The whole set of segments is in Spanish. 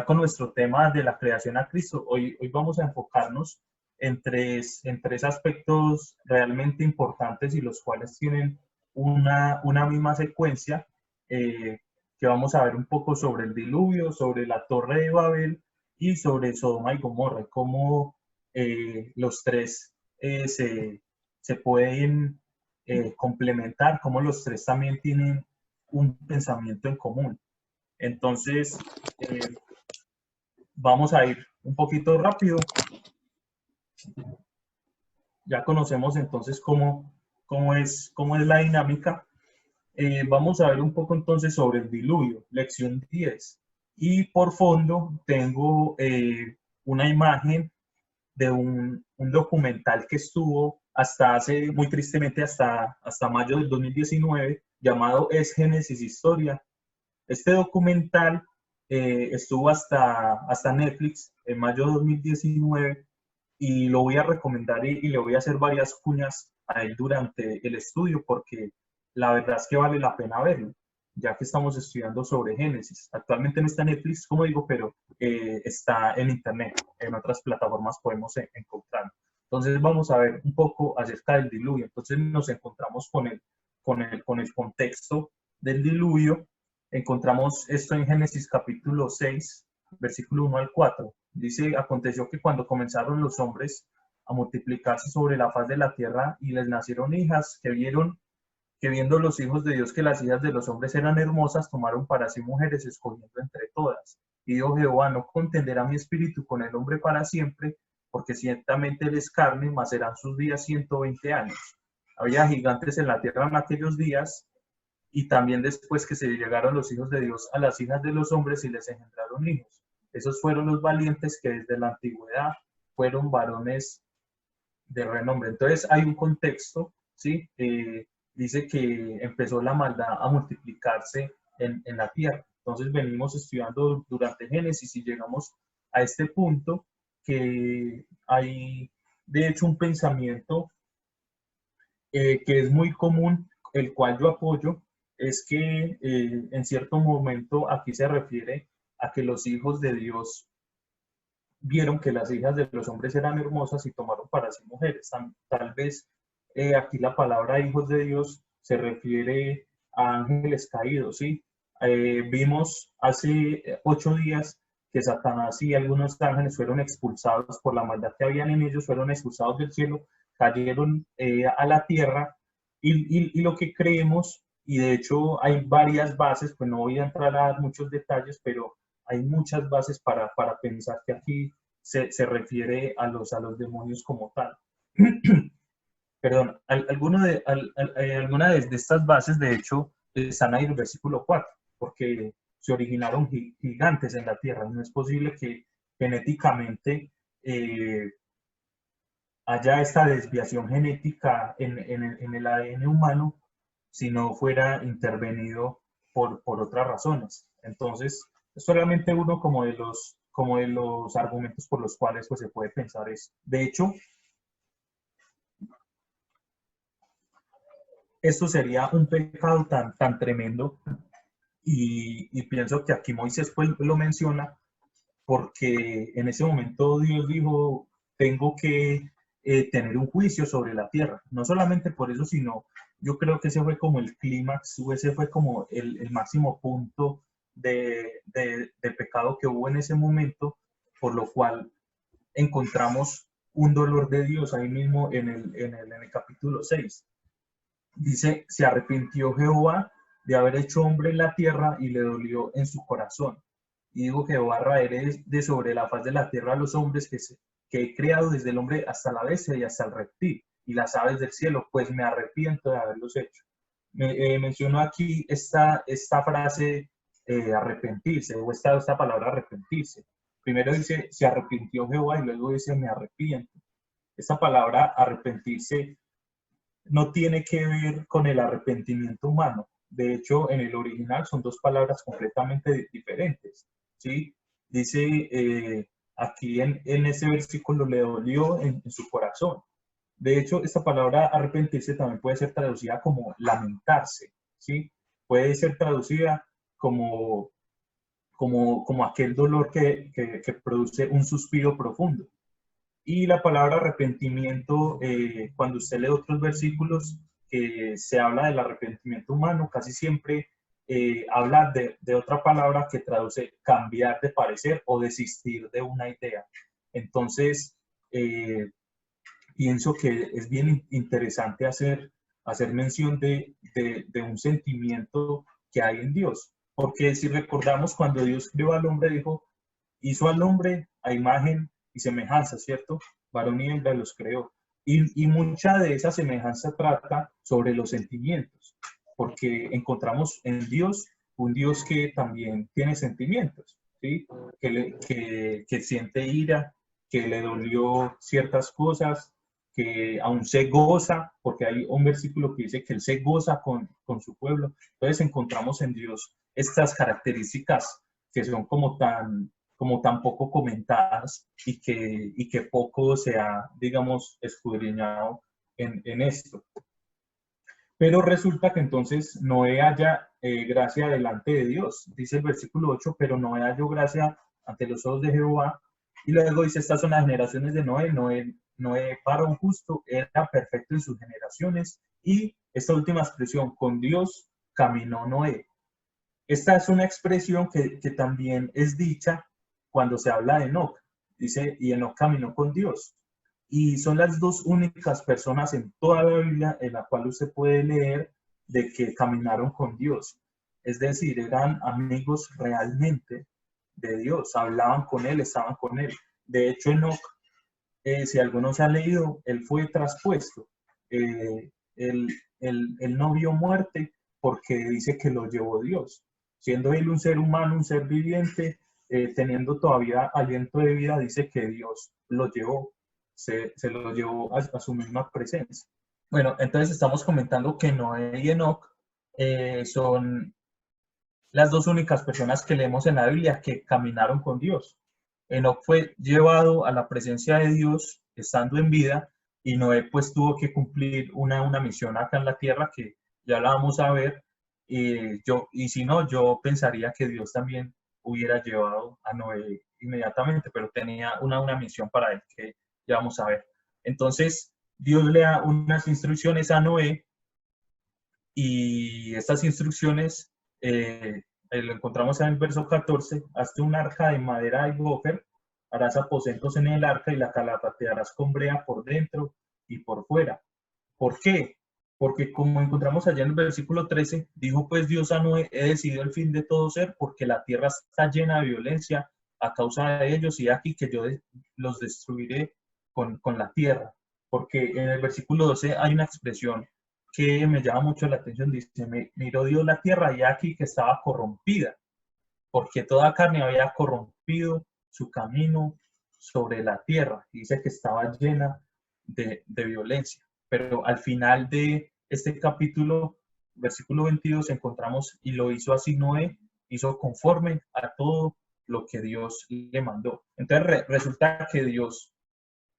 con nuestro tema de la creación a Cristo. Hoy vamos a enfocarnos en tres aspectos realmente importantes y los cuales tienen una misma secuencia, que vamos a ver un poco sobre el diluvio, sobre la Torre de Babel y sobre Sodoma y Gomorra, cómo los tres se pueden complementar, cómo los tres también tienen un pensamiento en común. Entonces, eh, vamos a ir un poquito rápido. Ya conocemos entonces cómo es la dinámica. Vamos a ver un poco entonces sobre el diluvio, lección 10. Y por fondo tengo una imagen de un documental que estuvo hasta hace, muy tristemente, hasta mayo del 2019, llamado Es Génesis Historia. Este documental estuvo hasta Netflix en mayo de 2019 y lo voy a recomendar y le voy a hacer varias cuñas a él durante el estudio porque la verdad es que vale la pena verlo, ya que estamos estudiando sobre Génesis. Actualmente no está en Netflix, como digo, pero está en Internet, en otras plataformas podemos encontrarlo. Entonces vamos a ver un poco acerca del diluvio. Entonces nos encontramos con el contexto del diluvio. Encontramos esto en Génesis capítulo 6, versículo 1 al 4. Dice, aconteció que cuando comenzaron los hombres a multiplicarse sobre la faz de la tierra y les nacieron hijas, que viendo los hijos de Dios que las hijas de los hombres eran hermosas, tomaron para sí mujeres, escogiendo entre todas. Y dijo Jehová, no contenderá mi espíritu con el hombre para siempre, porque ciertamente él es carne, mas serán sus días 120 años. Había gigantes en la tierra en aquellos días, y también después que se llegaron los hijos de Dios a las hijas de los hombres y les engendraron hijos. Esos fueron los valientes que desde la antigüedad fueron varones de renombre. Entonces hay un contexto, ¿sí? Dice que empezó la maldad a multiplicarse en la tierra. Entonces venimos estudiando durante Génesis y llegamos a este punto que hay, de hecho, un pensamiento que es muy común, el cual yo apoyo, es que en cierto momento aquí se refiere a que los hijos de Dios vieron que las hijas de los hombres eran hermosas y tomaron para sí mujeres. Tal vez aquí la palabra hijos de Dios se refiere a ángeles caídos, ¿sí? Vimos hace 8 días que Satanás y algunos ángeles fueron expulsados por la maldad que habían en ellos, fueron expulsados del cielo, cayeron a la tierra y lo que creemos, y de hecho hay varias bases, pues no voy a entrar a dar muchos detalles, pero hay muchas bases para pensar que aquí se refiere a los demonios como tal. Perdón, alguna de estas bases, de hecho, están ahí en el versículo 4, porque se originaron gigantes en la tierra. No es posible que genéticamente haya esta desviación genética en el ADN humano si no fuera intervenido por otras razones. Entonces, es solamente uno como de los argumentos por los cuales pues, se puede pensar eso. De hecho, esto sería un pecado tan tremendo y pienso que aquí Moisés pues, lo menciona porque en ese momento Dios dijo, tengo que tener un juicio sobre la tierra. No solamente por eso, sino yo creo que ese fue como el clímax, ese fue como el máximo punto de pecado que hubo en ese momento, por lo cual encontramos un dolor de Dios ahí mismo en el capítulo 6. Dice, se arrepintió Jehová de haber hecho hombre en la tierra y le dolió en su corazón. Y digo, Jehová, raeré de sobre la faz de la tierra a los hombres que he creado, desde el hombre hasta la bestia y hasta el reptil y las aves del cielo, pues me arrepiento de haberlos hecho. Menciono aquí esta frase arrepentirse, o esta palabra arrepentirse. Primero dice, se arrepintió Jehová y luego dice, me arrepiento. Esta palabra arrepentirse no tiene que ver con el arrepentimiento humano. De hecho, en el original son dos palabras completamente diferentes. ¿Sí? Dice aquí en ese versículo, le dolió en su corazón. De hecho, esta palabra arrepentirse también puede ser traducida como lamentarse. ¿Sí? Puede ser traducida como, como aquel dolor que produce un suspiro profundo. Y la palabra arrepentimiento, cuando usted lee otros versículos que se habla del arrepentimiento humano, casi siempre habla de otra palabra que traduce cambiar de parecer o desistir de una idea. Entonces, pienso que es bien interesante hacer mención de un sentimiento que hay en Dios. Porque si recordamos, cuando Dios creó al hombre, dijo, hizo al hombre a imagen y semejanza, ¿cierto? Varón y hembra los creó. Y mucha de esa semejanza trata sobre los sentimientos, porque encontramos en Dios un Dios que también tiene sentimientos, ¿sí? Que siente ira, que le dolió ciertas cosas, que aún se goza, porque hay un versículo que dice que Él se goza con su pueblo. Entonces encontramos en Dios estas características que son como tan poco comentadas y que poco se ha, digamos, escudriñado en esto. Pero resulta que entonces Noé halla gracia delante de Dios. Dice el versículo 8, pero Noé halló gracia ante los ojos de Jehová. Y luego dice, estas son las generaciones de Noé. Noé varón justo, era perfecto en sus generaciones. Y esta última expresión, con Dios caminó Noé. Esta es una expresión que también es dicha cuando se habla de Enoc. Dice, y Enoc caminó con Dios. Y son las dos únicas personas en toda la Biblia en la cual usted puede leer de que caminaron con Dios. Es decir, eran amigos realmente de Dios, hablaban con Él, estaban con Él. De hecho, Enoc, si algunos han leído, él fue traspuesto. Él no vio muerte porque dice que lo llevó Dios. Siendo él un ser humano, un ser viviente, teniendo todavía aliento de vida, dice que Dios lo llevó, se lo llevó a su misma presencia. Bueno, entonces estamos comentando que Noé y Enoc son las dos únicas personas que leemos en la Biblia que caminaron con Dios. Enoc fue llevado a la presencia de Dios estando en vida y Noé pues tuvo que cumplir una misión acá en la tierra que ya la vamos a ver. Y si no, yo pensaría que Dios también hubiera llevado a Noé inmediatamente, pero tenía una misión para él que ya vamos a ver. Entonces, Dios le da unas instrucciones a Noé y estas instrucciones lo encontramos en el verso 14, hazte un arca de madera de gofer, harás aposentos en el arca y la calafatearás con brea por dentro y por fuera. ¿Por qué? Porque como encontramos allá en el versículo 13, dijo pues Dios a Noé, he decidido el fin de todo ser porque la tierra está llena de violencia a causa de ellos y aquí que yo los destruiré con la tierra. Porque en el versículo 12 hay una expresión que me llama mucho la atención, dice, miró Dios la tierra y aquí que estaba corrompida, porque toda carne había corrompido su camino sobre la tierra, y dice que estaba llena de violencia. Pero al final de este capítulo, versículo 22, encontramos, y lo hizo así Noé, hizo conforme a todo lo que Dios le mandó. Entonces resulta que Dios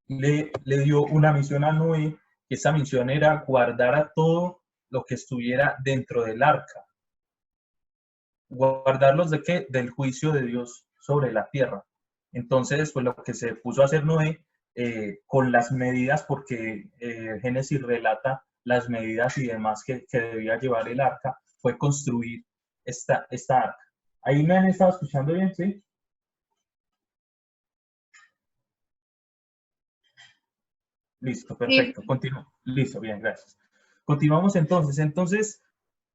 le dio una misión a Noé, que esa misión era guardar a todo lo que estuviera dentro del arca. ¿Guardarlos de qué? Del juicio de Dios sobre la tierra. Entonces, pues lo que se puso a hacer Noé con las medidas, porque Génesis relata las medidas y demás que debía llevar el arca, fue construir esta arca. ¿Ahí me han estado escuchando bien? ¿Sí? Listo, perfecto. Continúo. Listo, bien, gracias. Continuamos entonces. Entonces,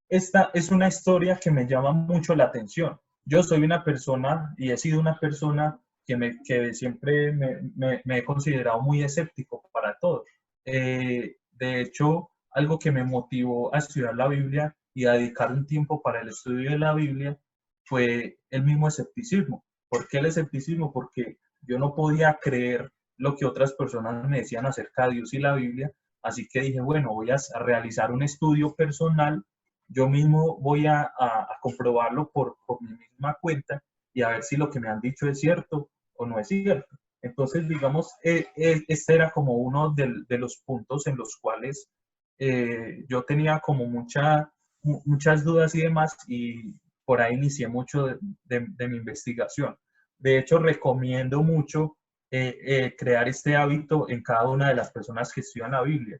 esta es una historia que me llama mucho la atención. Yo soy una persona y he sido una persona que siempre me he considerado muy escéptico para todo. De hecho, algo que me motivó a estudiar la Biblia y a dedicar un tiempo para el estudio de la Biblia fue el mismo escepticismo. ¿Por qué el escepticismo? Porque yo no podía creer lo que otras personas me decían acerca de Dios y la Biblia. Así que dije, bueno, voy a realizar un estudio personal, yo mismo voy a comprobarlo por mi misma cuenta y a ver si lo que me han dicho es cierto o no es cierto. Entonces, digamos, este era como uno de los puntos en los cuales yo tenía como muchas dudas y demás, y por ahí inicié mucho de mi investigación. De hecho, recomiendo mucho crear este hábito en cada una de las personas que estudian la Biblia,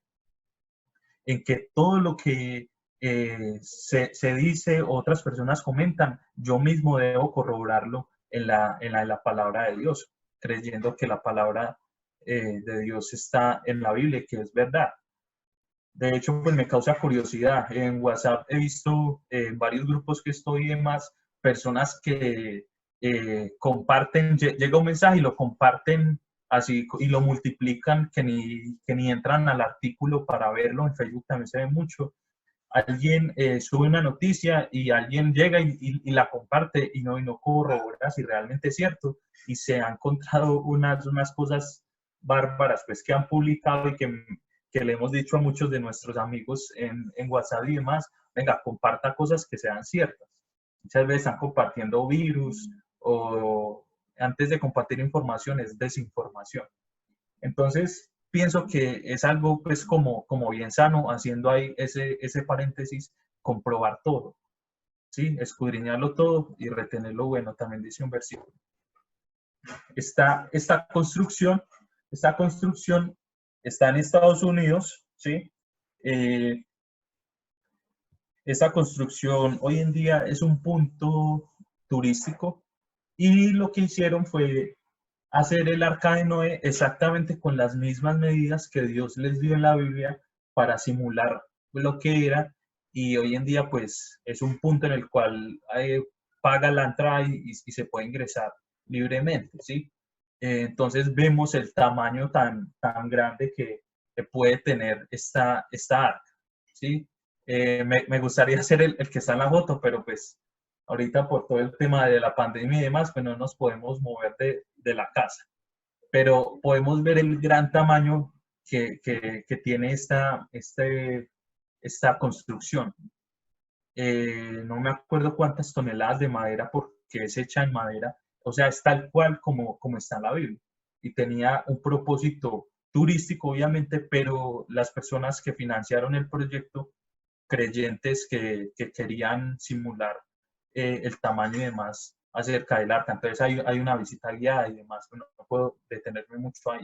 en que todo lo que se dice, otras personas comentan, yo mismo debo corroborarlo en la palabra de Dios, creyendo que la palabra de Dios está en la Biblia y que es verdad. De hecho, pues me causa curiosidad. En WhatsApp he visto en varios grupos que estoy y demás, personas que comparten, llega un mensaje y lo comparten así y lo multiplican, que ni entran al artículo para verlo. En Facebook también se ve mucho. Alguien sube una noticia y alguien llega y la comparte y no corrobora si realmente es cierto. Y se han encontrado unas cosas bárbaras pues que han publicado y que le hemos dicho a muchos de nuestros amigos en WhatsApp y demás, venga, comparta cosas que sean ciertas. Muchas veces están compartiendo virus o antes de compartir información es desinformación. Entonces, pienso que es algo pues como bien sano, haciendo ahí ese paréntesis, comprobar todo, ¿sí? Escudriñarlo todo y retener lo bueno, también dice un versículo. Esta construcción está en Estados Unidos, ¿sí? Esta construcción hoy en día es un punto turístico y lo que hicieron fue hacer el arca de Noé exactamente con las mismas medidas que Dios les dio en la Biblia para simular lo que era, y hoy en día pues es un punto en el cual paga la entrada y se puede ingresar libremente, ¿sí? Entonces vemos el tamaño tan grande que puede tener esta arca, ¿sí? Me gustaría ser el que está en la foto, pero pues ahorita por todo el tema de la pandemia y demás, pues no nos podemos mover de la casa. Pero podemos ver el gran tamaño que tiene esta construcción. No me acuerdo cuántas toneladas de madera porque es hecha en madera, o sea, es tal cual como está en la Biblia. Y tenía un propósito turístico, obviamente, pero las personas que financiaron el proyecto, creyentes que querían simular el tamaño y demás acerca del arca. Entonces hay una visita guiada y demás, no puedo detenerme mucho ahí.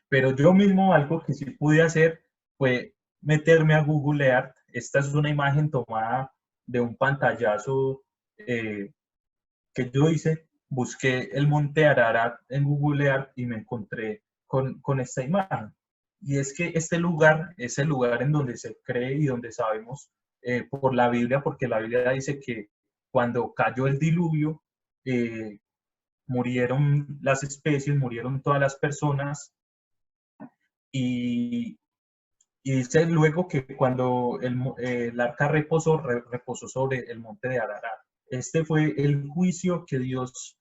Pero yo mismo algo que sí pude hacer fue meterme a Google Earth. Esta es una imagen tomada de un pantallazo que yo hice. Busqué el monte Ararat en Google Earth y me encontré con esta imagen. Y es que este lugar es el lugar en donde se cree y donde sabemos por la Biblia, porque la Biblia dice que cuando cayó el diluvio, murieron las especies, murieron todas las personas y, y dice luego que cuando el arca reposó sobre el monte de Ararat. Este fue el juicio que Dios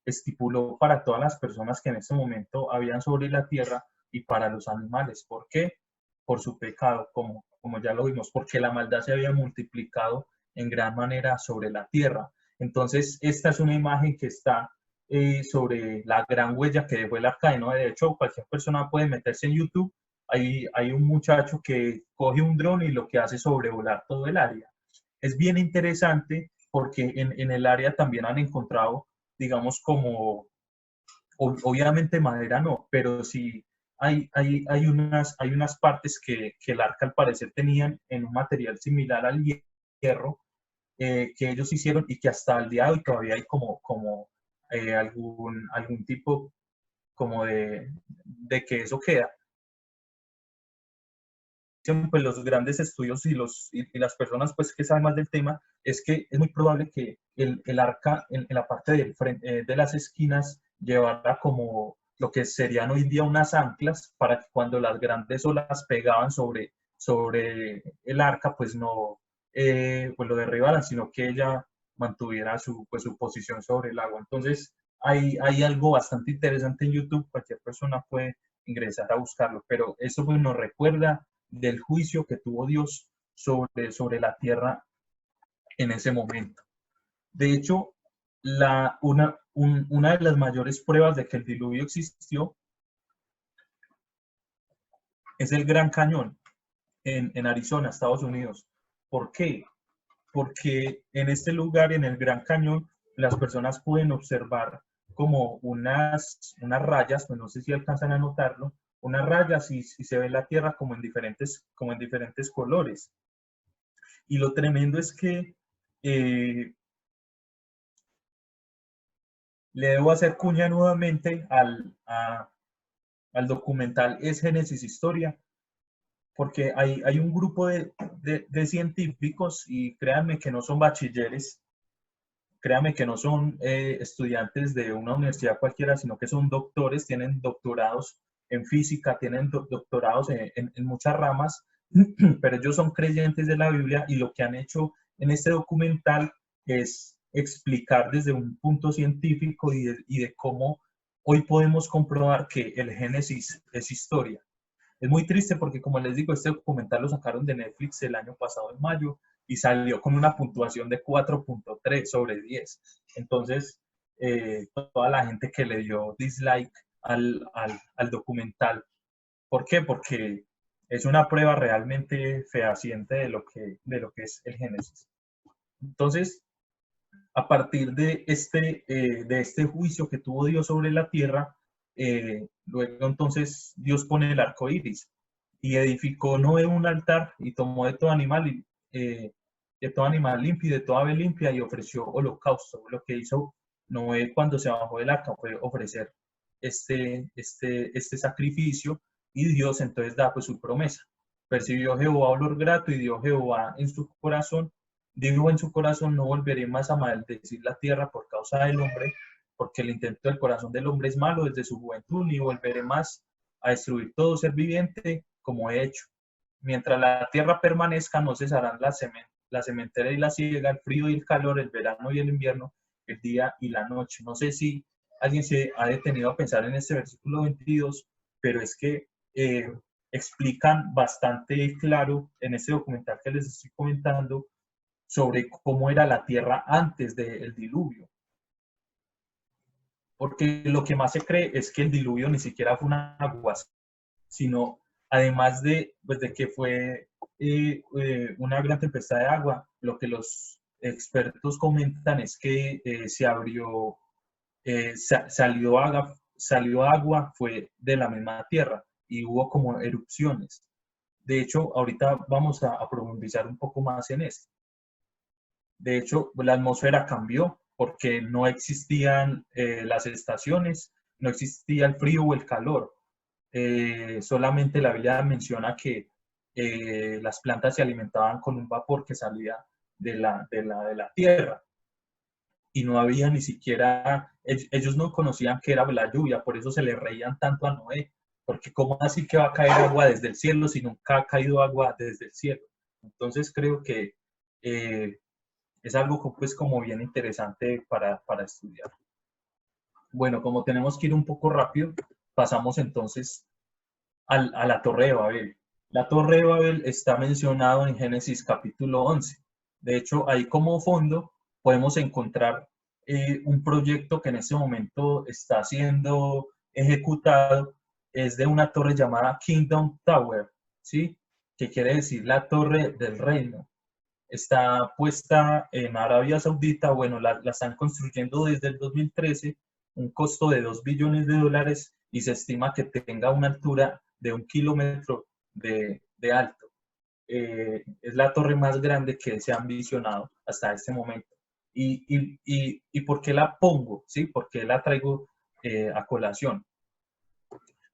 estipuló para todas las personas que en ese momento habían sobre la tierra y para los animales. ¿Por qué? Por su pecado, como ya lo vimos, porque la maldad se había multiplicado en gran manera sobre la tierra. Entonces, esta es una imagen que está sobre la gran huella que dejó el arca de Noé. De hecho, cualquier persona puede meterse en YouTube. Hay un muchacho que coge un dron y lo que hace es sobrevolar todo el área. Es bien interesante porque en el área también han encontrado, digamos, obviamente madera no, pero sí hay unas partes que el arca al parecer tenían en un material similar al hierro que ellos hicieron y que hasta el día de hoy todavía hay como algún tipo como de que eso queda. Pues los grandes estudios y las personas pues que saben más del tema es que es muy probable que el arca en la parte de las esquinas llevara como lo que serían hoy en día unas anclas para que cuando las grandes olas pegaban sobre el arca pues no pues lo derribaran, sino que ella mantuviera su posición sobre el agua. Entonces hay algo bastante interesante en YouTube, cualquier persona puede ingresar a buscarlo, pero eso pues nos recuerda del juicio que tuvo Dios sobre la tierra en ese momento. De hecho, una de las mayores pruebas de que el diluvio existió es el Gran Cañón en Arizona, Estados Unidos. ¿Por qué? porque en este lugar, en el Gran Cañón, las personas pueden observar como unas rayas, pues no sé si alcanzan a notarlo, unas rayas y se ve la Tierra como en diferentes colores. Y lo tremendo es que le debo hacer cuña nuevamente al documental Es Génesis Historia, porque hay un grupo de científicos, y créanme que no son bachilleres, créanme que no son estudiantes de una universidad cualquiera, sino que son doctores, tienen doctorados en física, tienen doctorados en muchas ramas, pero ellos son creyentes de la Biblia, y lo que han hecho en este documental es explicar desde un punto científico y de cómo hoy podemos comprobar que el Génesis es historia. Es muy triste porque, como les digo, este documental lo sacaron de Netflix el año pasado, en mayo, y salió con una puntuación de 4.3 sobre 10. Entonces, toda la gente que le dio dislike al documental, ¿por qué? Porque es una prueba realmente fehaciente de lo que es el Génesis. Entonces, a partir de este juicio que tuvo Dios sobre la tierra, luego entonces Dios pone el arco iris, y edificó Noé un altar y tomó de todo animal limpio y de toda ave limpia, y ofreció holocausto. Lo que hizo Noé cuando se bajó del arca fue ofrecer este sacrificio, y Dios entonces da pues su promesa. Percibió Jehová olor grato, y dio Jehová en su corazón, dijo en su corazón: no volveré más a maldecir la tierra por causa del hombre, porque el intento del corazón del hombre es malo desde su juventud, ni volveré más a destruir todo ser viviente como he hecho. Mientras la tierra permanezca, no cesarán la sementera y la siega, el frío y el calor, el verano y el invierno, el día y la noche. No sé si alguien se ha detenido a pensar en este versículo 22, pero es que explican bastante claro en este documental que les estoy comentando sobre cómo era la tierra antes del diluvio. Porque lo que más se cree es que el diluvio ni siquiera fue una agua, sino además pues de que fue una gran tempestad de agua, lo que los expertos comentan es que se abrió, salió agua, fue de la misma tierra, y hubo como erupciones. De hecho, ahorita vamos a profundizar un poco más en esto. De hecho, la atmósfera cambió porque no existían las estaciones, no existía el frío o el calor. Solamente la Biblia menciona que las plantas se alimentaban con un vapor que salía de la tierra, y no había ni siquiera, ellos no conocían qué era la lluvia, por eso se le reían tanto a Noé, porque ¿cómo así que va a caer agua desde el cielo si nunca ha caído agua desde el cielo? Entonces creo que es algo pues como bien interesante para estudiar. Bueno, como tenemos que ir un poco rápido, pasamos entonces a la Torre de Babel. La Torre de Babel está mencionado en Génesis capítulo 11. De hecho, ahí como fondo podemos encontrar un proyecto que en este momento está siendo ejecutado. Es de una torre llamada Kingdom Tower, ¿sí? Que quiere decir la torre del reino. Está puesta en Arabia Saudita. Bueno, la están construyendo desde el 2013, un costo de $2 billones, y se estima que tenga una altura de 1 kilómetro de alto. Es la torre más grande que se ha visionado hasta este momento. ¿Y por qué la pongo? ¿Sí? ¿Por qué la traigo a colación?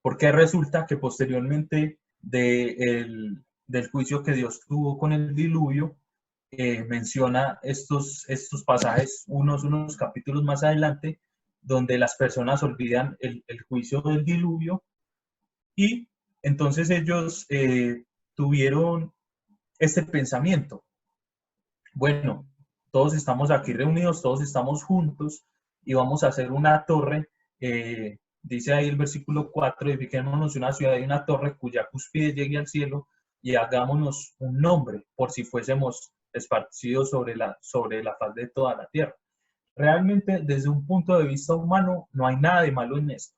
Porque resulta que posteriormente del juicio que Dios tuvo con el diluvio, menciona estos pasajes, unos capítulos más adelante, donde las personas olvidan el juicio del diluvio, y entonces ellos tuvieron este pensamiento: bueno, todos estamos aquí reunidos, todos estamos juntos, y vamos a hacer una torre. Dice ahí el versículo 4: edifiquémonos una ciudad y una torre cuya cúspide llegue al cielo, y hagámonos un nombre, por si fuésemos esparcidos sobre la faz de toda la tierra. Realmente, desde un punto de vista humano, no hay nada de malo en esto.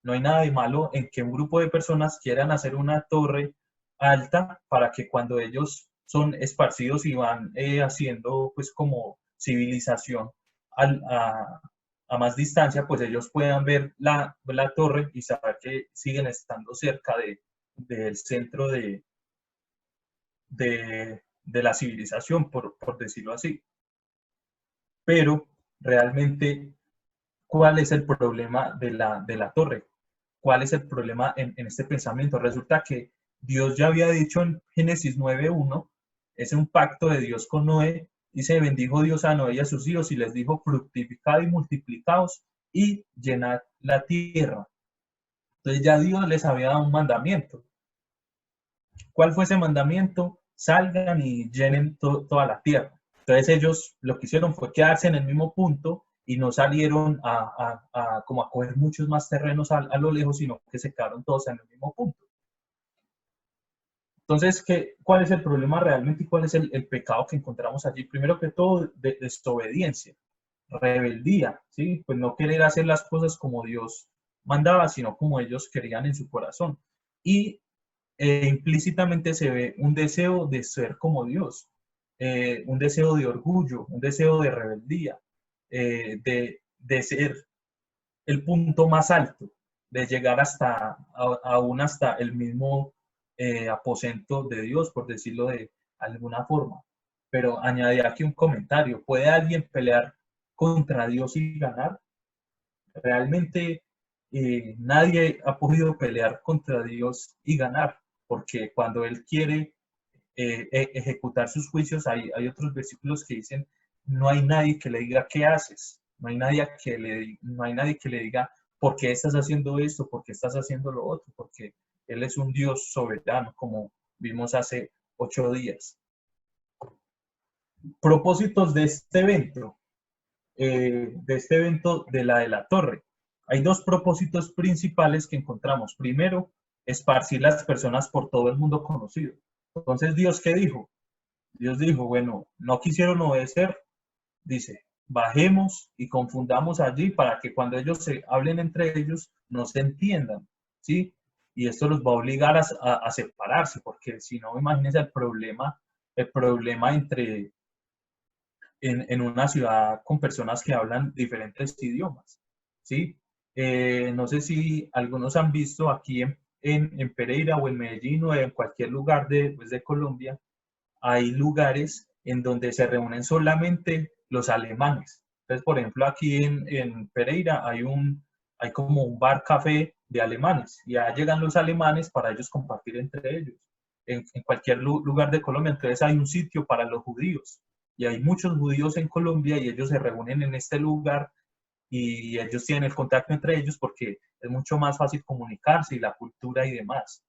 No hay nada de malo en que un grupo de personas quieran hacer una torre alta para que cuando ellos son esparcidos y van haciendo pues como civilización a más distancia, pues ellos puedan ver la torre y saber que siguen estando cerca del centro de la civilización, por decirlo así. Pero realmente, ¿cuál es el problema de la torre? ¿Cuál es el problema en este pensamiento? Resulta que Dios ya había dicho en Génesis 9:1, es un pacto de Dios con Noé, y se bendijo Dios a Noé y a sus hijos y les dijo, fructificad y multiplicaos y llenad la tierra. Entonces ya Dios les había dado un mandamiento. ¿Cuál fue ese mandamiento? Salgan y llenen toda la tierra. Entonces ellos lo que hicieron fue quedarse en el mismo punto y no salieron como a coger muchos más terrenos a lo lejos, sino que se quedaron todos en el mismo punto. Entonces, ¿cuál es el problema realmente y cuál es el pecado que encontramos allí? Primero que todo, desobediencia, rebeldía, ¿sí? Pues no querer hacer las cosas como Dios mandaba, sino como ellos querían en su corazón. Y implícitamente se ve un deseo de ser como Dios, un deseo de orgullo, un deseo de rebeldía, de ser el punto más alto, de llegar aún hasta el mismo aposento de Dios, por decirlo de alguna forma. Pero añadí aquí un comentario, ¿puede alguien pelear contra Dios y ganar? Realmente nadie ha podido pelear contra Dios y ganar, porque cuando Él quiere ejecutar sus juicios, hay otros versículos que dicen, no hay nadie que le diga qué haces, no hay nadie que le diga por qué estás haciendo esto, por qué estás haciendo lo otro, porque Él es un Dios soberano, como vimos hace 8 días. Propósitos de este evento de la torre. Hay dos propósitos principales que encontramos. Primero, esparcir las personas por todo el mundo conocido. Entonces, ¿Dios qué dijo? Dios dijo, bueno, no quisieron obedecer, dice, bajemos y confundamos allí para que cuando ellos se hablen entre ellos no se entiendan, ¿sí? Y esto los va a obligar a separarse, porque si no, imagínense el problema en una ciudad con personas que hablan diferentes idiomas, ¿sí? No sé si algunos han visto aquí en Pereira o en Medellín o en cualquier lugar pues, de Colombia, hay lugares en donde se reúnen solamente los alemanes. Entonces, por ejemplo, aquí en Pereira hay como un bar café de alemanes y allá llegan los alemanes para ellos compartir entre ellos. En cualquier lugar de Colombia, entonces hay un sitio para los judíos y hay muchos judíos en Colombia y ellos se reúnen en este lugar y ellos tienen el contacto entre ellos porque es mucho más fácil comunicarse y la cultura y demás.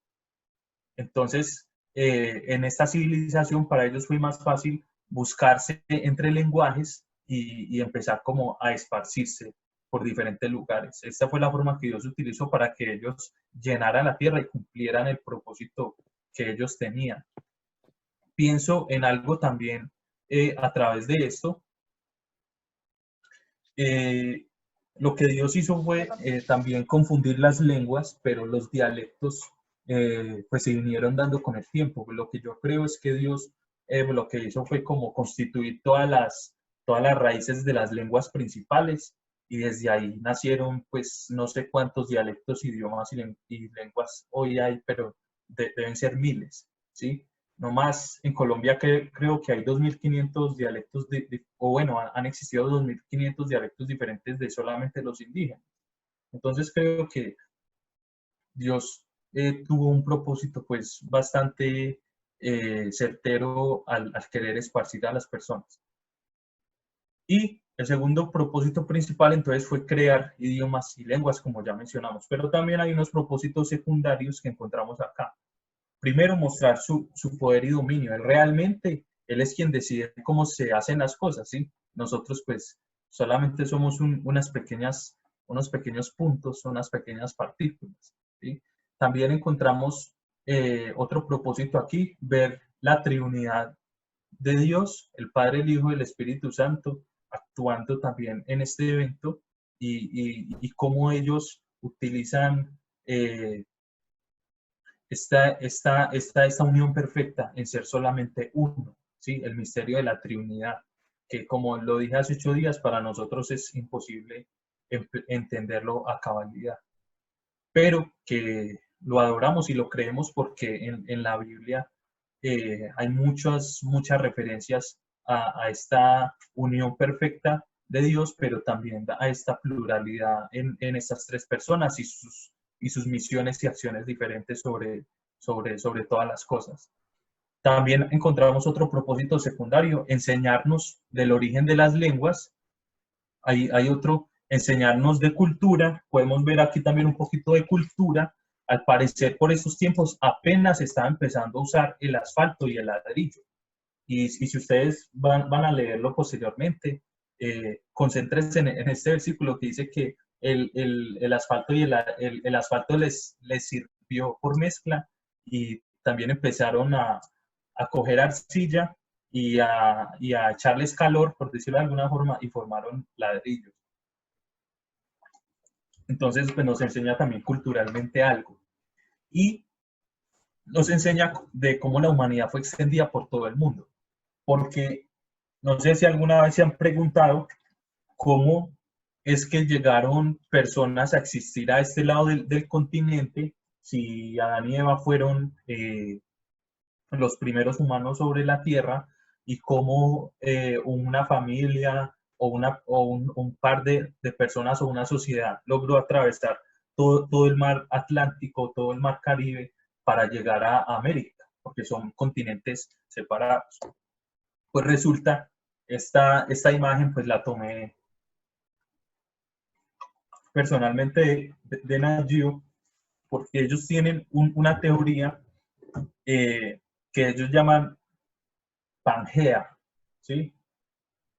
Entonces, en esta civilización para ellos fue más fácil buscarse entre lenguajes y empezar como a esparcirse por diferentes lugares. Esta fue la forma que Dios utilizó para que ellos llenaran la tierra y cumplieran el propósito que ellos tenían. Pienso en algo también a través de esto. Lo que Dios hizo fue también confundir las lenguas, pero los dialectos pues se vinieron dando con el tiempo. Lo que yo creo es que Dios lo que hizo fue como constituir todas las raíces de las lenguas principales y desde ahí nacieron pues no sé cuántos dialectos, idiomas y lenguas hoy hay, pero deben ser miles, ¿sí? No más en Colombia creo que hay 2.500 dialectos, o bueno, han existido 2.500 dialectos diferentes de solamente los indígenas. Entonces creo que Dios tuvo un propósito pues bastante certero al querer esparcir a las personas. Y el segundo propósito principal entonces fue crear idiomas y lenguas, como ya mencionamos, pero también hay unos propósitos secundarios que encontramos acá. Primero, mostrar su poder y dominio. Él es quien decide cómo se hacen las cosas, ¿sí? Nosotros, pues, solamente somos unos pequeños puntos, unas pequeñas partículas, ¿sí? También encontramos otro propósito aquí, ver la triunidad de Dios, el Padre, el Hijo y el Espíritu Santo, actuando también en este evento y cómo ellos utilizan esta unión perfecta en ser solamente uno, ¿sí? El misterio de la Trinidad, que como lo dije hace 8 días, para nosotros es imposible entenderlo a cabalidad, pero que lo adoramos y lo creemos porque en la Biblia hay muchas referencias a esta unión perfecta de Dios, pero también a esta pluralidad en estas tres personas y sus misiones y acciones diferentes sobre todas las cosas. También encontramos otro propósito secundario, enseñarnos del origen de las lenguas. Hay otro, enseñarnos de cultura. Podemos ver aquí también un poquito de cultura. Al parecer, por estos tiempos, apenas se está empezando a usar el asfalto y el ladrillo. Y si ustedes van a leerlo posteriormente, concéntrense en este versículo que dice que el asfalto y el asfalto les sirvió por mezcla y también empezaron a coger arcilla y a echarles calor, por decirlo de alguna forma, y formaron ladrillos. Entonces, pues nos enseña también culturalmente algo. Y nos enseña de cómo la humanidad fue extendida por todo el mundo. Porque no sé si alguna vez se han preguntado cómo es que llegaron personas a existir a este lado del continente, si Adán y Eva fueron los primeros humanos sobre la Tierra, y cómo una familia o un par de personas o una sociedad logró atravesar todo el mar Atlántico, todo el mar Caribe para llegar a América, porque son continentes separados. Pues resulta, esta imagen pues la tomé personalmente de Nat Geo, porque ellos tienen una teoría que ellos llaman Pangea, ¿sí?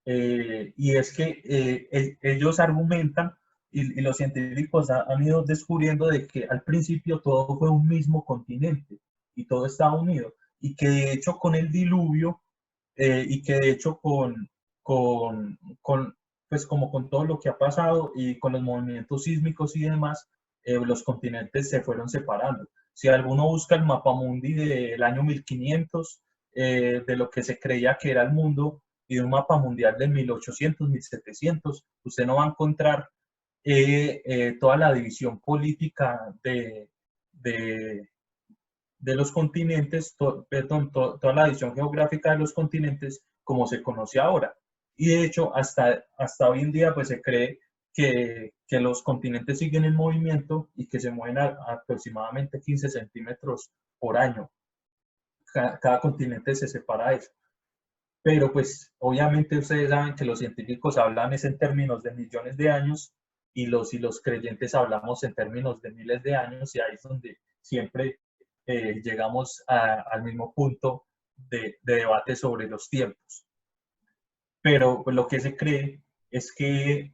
Y es que ellos argumentan y los científicos han ido descubriendo de que al principio todo fue un mismo continente y todo estaba unido, y que de hecho con el diluvio y que de hecho pues como con todo lo que ha pasado y con los movimientos sísmicos y demás, los continentes se fueron separando. Si alguno busca el mapamundi del año 1500, de lo que se creía que era el mundo, y de un mapa mundial de 1800, 1700, usted no va a encontrar toda la división política de los continentes, toda la división geográfica de los continentes como se conoce ahora. Y de hecho, hasta hoy en día pues se cree que los continentes siguen en movimiento y que se mueven a aproximadamente 15 centímetros por año. Cada continente se separa de eso. Pero pues obviamente ustedes saben que los científicos hablan es en términos de millones de años y los creyentes hablamos en términos de miles de años, y ahí es donde siempre llegamos al mismo punto de debate sobre los tiempos. Pero pues, lo que se cree es que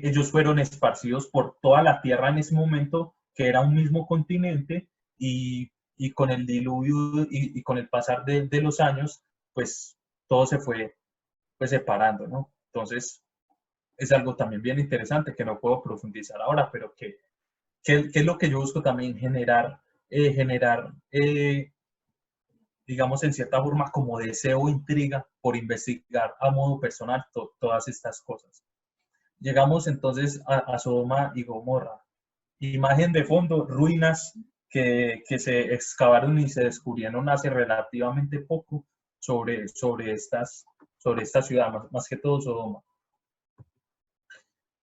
ellos fueron esparcidos por toda la Tierra en ese momento, que era un mismo continente, y con el diluvio y con el pasar de los años, pues todo se fue pues separando, ¿no? Entonces, es algo también bien interesante que no puedo profundizar ahora, pero que es lo que yo busco también generar digamos, en cierta forma como deseo o intriga por investigar a modo personal todas estas cosas. Llegamos entonces a Sodoma y Gomorra. Imagen de fondo, ruinas que se excavaron y se descubrieron hace relativamente poco sobre esta ciudad, más que todo Sodoma.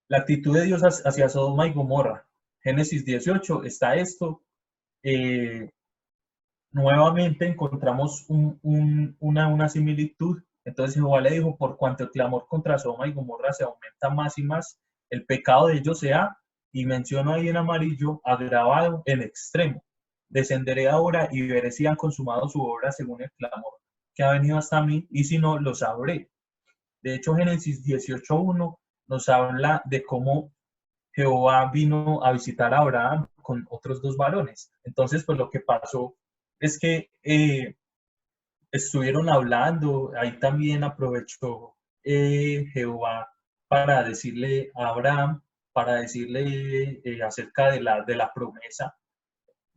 La actitud de Dios hacia Sodoma y Gomorra. Génesis 18 está esto. Nuevamente encontramos una similitud. Entonces Jehová le dijo: por cuanto el clamor contra Sodoma y Gomorra se aumenta más y más, el pecado de ellos se ha, y menciono ahí en amarillo, agravado en extremo. Descenderé ahora y veré si han consumado su obra según el clamor que ha venido hasta mí, y si no, lo sabré. De hecho, Génesis 18:1 nos habla de cómo Jehová vino a visitar a Abraham con otros 2 varones. Entonces, pues lo que pasó es que estuvieron hablando, ahí también aprovechó Jehová para decirle a Abraham, para decirle acerca de la promesa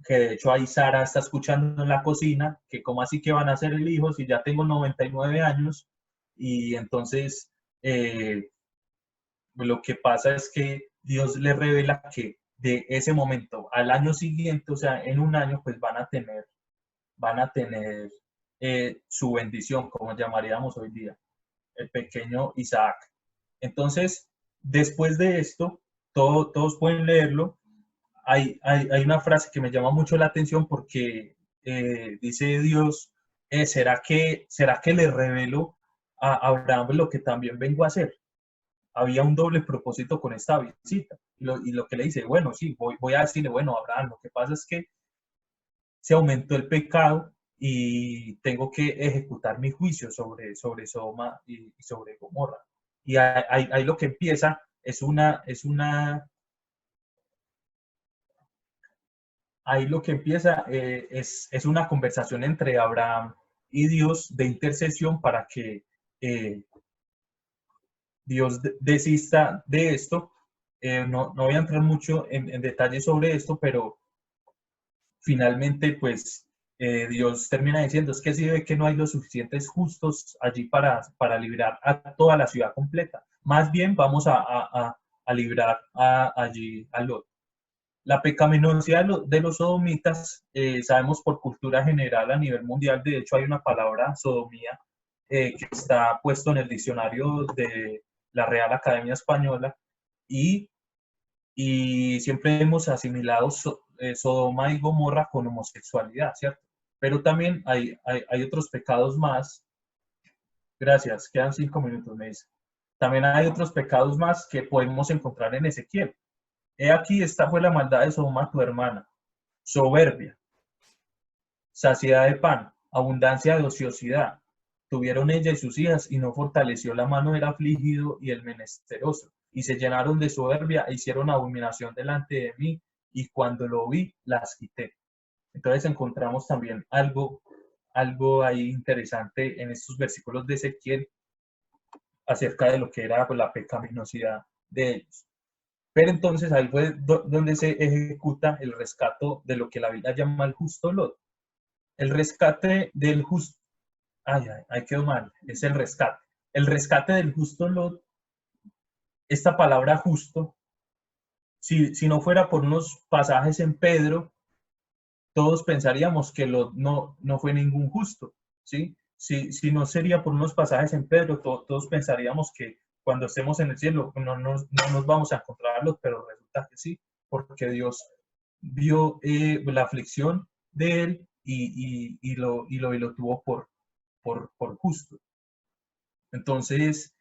que de hecho ahí Sara está escuchando en la cocina, que cómo así que van a ser el hijo si ya tengo 99 años, y entonces lo que pasa es que Dios le revela que de ese momento al año siguiente, o sea, en un año, pues van a tener su bendición, como llamaríamos hoy día, el pequeño Isaac. Entonces, después de esto, todos pueden leerlo. Hay una frase que me llama mucho la atención porque dice Dios, ¿será que le reveló a Abraham lo que también vengo a hacer? Había un doble propósito con esta visita. Y lo que le dice, bueno, sí, voy a decirle, bueno, Abraham, lo que pasa es que se aumentó el pecado y tengo que ejecutar mi juicio sobre Sodoma y sobre Gomorra. Y ahí lo que empieza ahí lo que empieza es una conversación entre Abraham y Dios de intercesión para que Dios desista de esto. No voy a entrar mucho en detalle sobre esto, pero finalmente, pues, Dios termina diciendo, es que si ve que no hay los suficientes justos allí para librar a toda la ciudad completa. Más bien vamos a librar allí a Lot. La pecaminosidad de los sodomitas, sabemos por cultura general a nivel mundial, de hecho hay una palabra, sodomía, que está puesto en el diccionario de la Real Academia Española, y siempre hemos asimilado Sodoma y Gomorra con homosexualidad, ¿cierto? Pero también hay otros pecados más. Gracias, quedan 5 minutos, me dice. También hay otros pecados más que podemos encontrar en Ezequiel. He aquí, esta fue la maldad de Sodoma, tu hermana: soberbia, saciedad de pan, abundancia de ociosidad. Tuvieron ella y sus hijas, y no fortaleció la mano del afligido y el menesteroso. Y se llenaron de soberbia e hicieron abominación delante de mí, y cuando lo vi, las quité. Entonces encontramos también algo ahí interesante en estos versículos de Ezequiel acerca de lo que era, pues, la pecaminosidad de ellos. Pero entonces ahí fue donde se ejecuta el rescate de lo que la Biblia llama el justo Lot. El rescate del justo, ahí quedó mal, es el rescate. El rescate del justo Lot, esta palabra justo, si no fuera por unos pasajes en Pedro, todos pensaríamos que Lot no fue ningún justo, ¿sí? Si no sería por unos pasajes en Pedro, todos pensaríamos que cuando estemos en el cielo no nos vamos a encontrar a Lot, pero resulta que sí, porque Dios vio la aflicción de él y lo tuvo por justo. Entonces,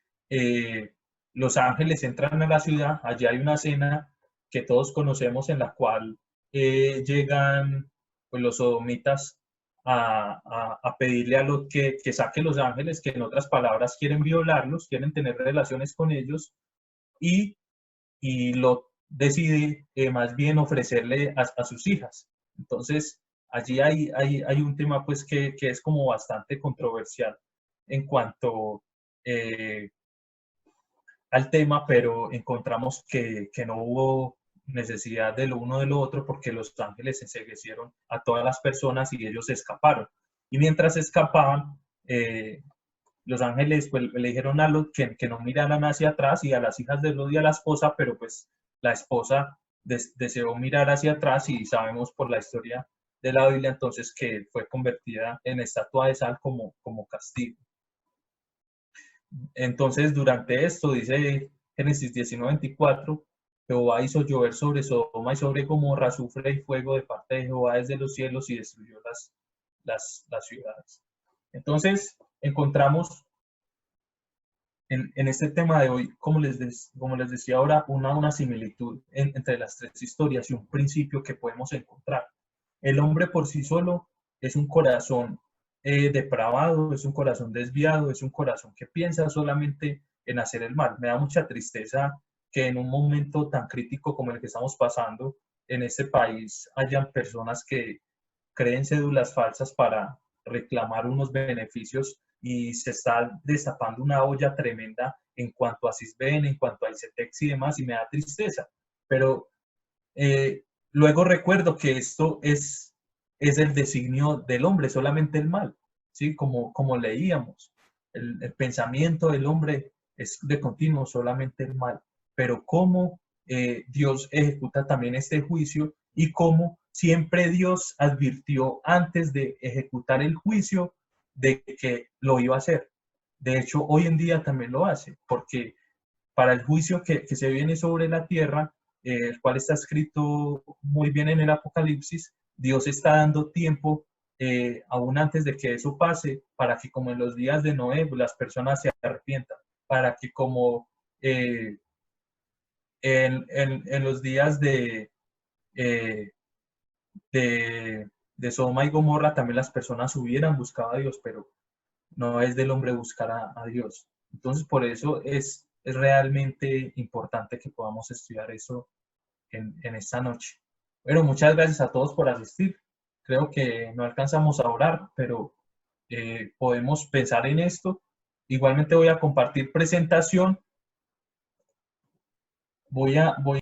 los ángeles entran a la ciudad, allí hay una cena que todos conocemos en la cual llegan, pues, los sodomitas a pedirle a Lot que saque los ángeles, que en otras palabras quieren violarlos, quieren tener relaciones con ellos, y, Lot decide más bien ofrecerle a sus hijas. Entonces, allí hay un tema, pues, que es como bastante controversial en cuanto eh, al tema, pero encontramos que no hubo necesidad de lo uno de lo otro, porque los ángeles enseguecieron a todas las personas y ellos escaparon. Y mientras escapaban, los ángeles, pues, le dijeron a Lot que no miraran hacia atrás, y a las hijas de Lot y a la esposa, pero pues la esposa deseó mirar hacia atrás, y sabemos por la historia de la Biblia entonces que fue convertida en estatua de sal como castigo. Entonces, durante esto, dice Génesis 19:24, Jehová hizo llover sobre Sodoma y sobre Gomorra azufre y fuego de parte de Jehová desde los cielos, y destruyó las ciudades. Entonces, encontramos en este tema de hoy, como les decía ahora, una similitud entre las tres historias y un principio que podemos encontrar. El hombre por sí solo es un corazón depravado, es un corazón desviado, es un corazón que piensa solamente en hacer el mal. Me da mucha tristeza que en un momento tan crítico como el que estamos pasando en este país hayan personas que creen cédulas falsas para reclamar unos beneficios, y se está destapando una olla tremenda en cuanto a Sisbén, en cuanto a ICETEX y demás, y me da tristeza. Pero luego recuerdo que esto es el designio del hombre, solamente el mal, ¿sí? Como leíamos, el pensamiento del hombre es de continuo solamente el mal, pero cómo Dios ejecuta también este juicio y cómo siempre Dios advirtió antes de ejecutar el juicio de que lo iba a hacer. De hecho, hoy en día también lo hace, porque para el juicio que se viene sobre la tierra, el cual está escrito muy bien en el Apocalipsis, Dios está dando tiempo, aún antes de que eso pase, para que como en los días de Noé, las personas se arrepientan, para que como eh, en los días eh, de, de Sodoma y Gomorra también las personas hubieran buscado a Dios, pero no es del hombre buscar a Dios. Entonces, por eso es realmente importante que podamos estudiar eso en esta noche. Bueno, muchas gracias a todos por asistir. Creo que no alcanzamos a orar, pero podemos pensar en esto. Igualmente voy a compartir presentación. Voy